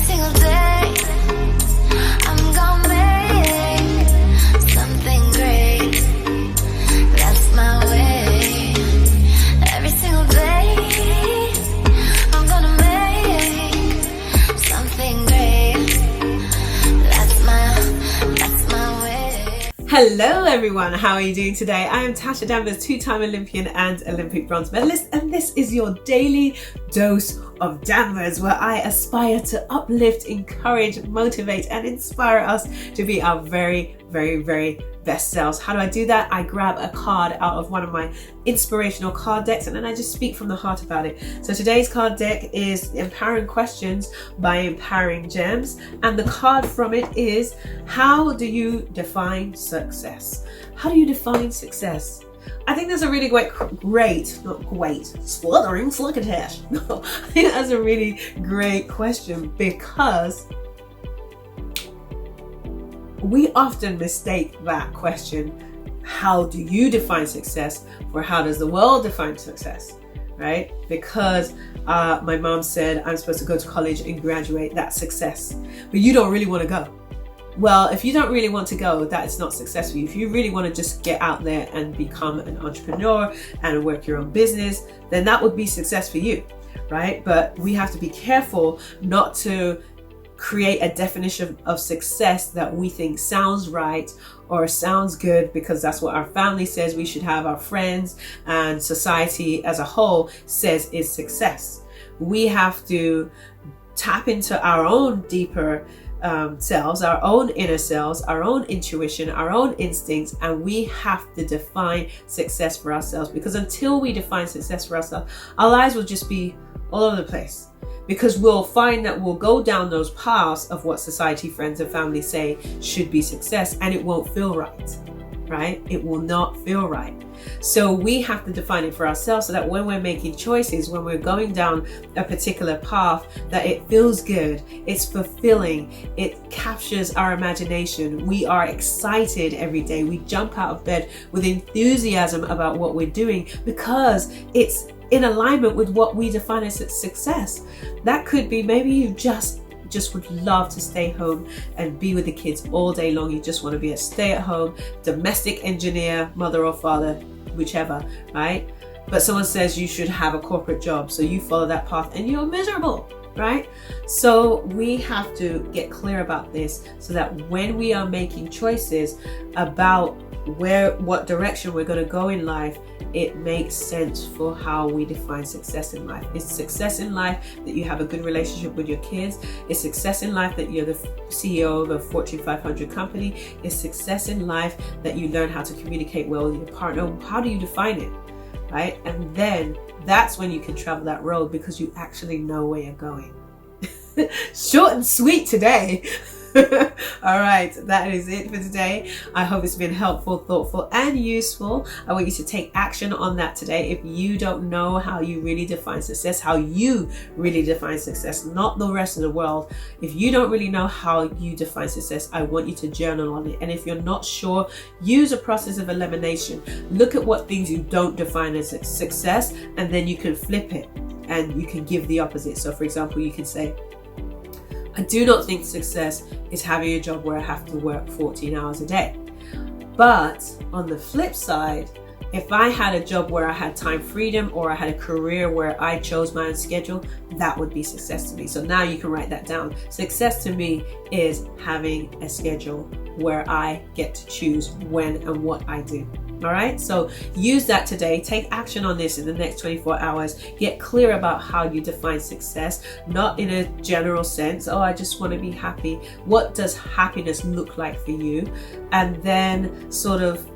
single day, I'm gonna make something great. That's my way. Every single day, I'm gonna make something great. That's my way. Hello everyone, how are you doing today? I am Tasha Danvers, two-time Olympian and Olympic bronze medalist, and this is your daily dose of Danvers, where I aspire to uplift, encourage, motivate and inspire us to be our very, very, very best selves. How do I do that? I grab a card out of one of my inspirational card decks and then I just speak from the heart about it. So today's card deck is Empowering Questions by Empowering Gems, and the card from it is, how do you define success? How do you define success? I think that's a really spluttering sluggish. No, I think that's a really great question, because we often mistake that question, how do you define success, for how does the world define success, right? Because my mom said I'm supposed to go to college and graduate, that's success. But you don't really want to go. Well, if you don't really want to go, that is not success for you. If you really want to just get out there and become an entrepreneur and work your own business, then that would be success for you, right? But we have to be careful not to create a definition of success that we think sounds right or sounds good because that's what our family says we should have, our friends and society as a whole says is success. We have to tap into our own deeper selves, our own inner selves, our own intuition, our own instincts, and we have to define success for ourselves, because until we define success for ourselves, our lives will just be all over the place. Because we'll find that we'll go down those paths of what society, friends and family say should be success, and it won't feel right? It will not feel right. So we have to define it for ourselves so that when we're making choices, when we're going down a particular path, that it feels good, it's fulfilling, it captures our imagination. We are excited every day. We jump out of bed with enthusiasm about what we're doing because it's in alignment with what we define as success. That could be, maybe you just would love to stay home and be with the kids all day long. You just want to be a stay-at-home domestic engineer, mother or father, whichever, right? But someone says you should have a corporate job, so you follow that path and you're miserable, right? So we have to get clear about this so that when we are making choices about what direction we're going to go in life, it makes sense for how we define success in life. It's success in life that you have a good relationship with your kids. It's success in life that you're the CEO of a Fortune 500 company. It's success in life that you learn how to communicate well with your partner. How do you define it, right? And then that's when you can travel that road, because you actually know where you're going. Short and sweet today. All right, that is it for today. I hope it's been helpful, thoughtful and useful. I want you to take action on that today. If you don't know how you really define success, how you really define success, not the rest of the world. If you don't really know how you define success, I want you to journal on it. And if you're not sure, use a process of elimination. Look at what things you don't define as success, and then you can flip it and you can give the opposite. So for example, you can say, I do not think success is having a job where I have to work 14 hours a day. But on the flip side, if I had a job where I had time freedom, or I had a career where I chose my own schedule, that would be success to me. So now you can write that down. Success to me is having a schedule where I get to choose when and what I do. All right, so use that today. Take action on this in the next 24 hours. Get clear about how you define success, not in a general sense. Oh, I just want to be happy. What does happiness look like for you? And then sort of,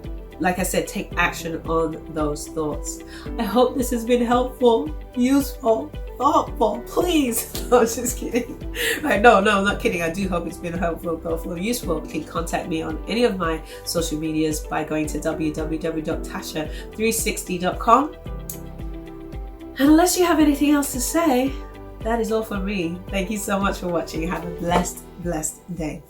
like I said, take action on those thoughts. I hope this has been helpful, useful, thoughtful. Please. No, I'm just kidding. Right, no, I'm not kidding. I do hope it's been helpful, thoughtful, and useful. You can contact me on any of my social medias by going to www.tasha360.com. And unless you have anything else to say, that is all for me. Thank you so much for watching. Have a blessed day.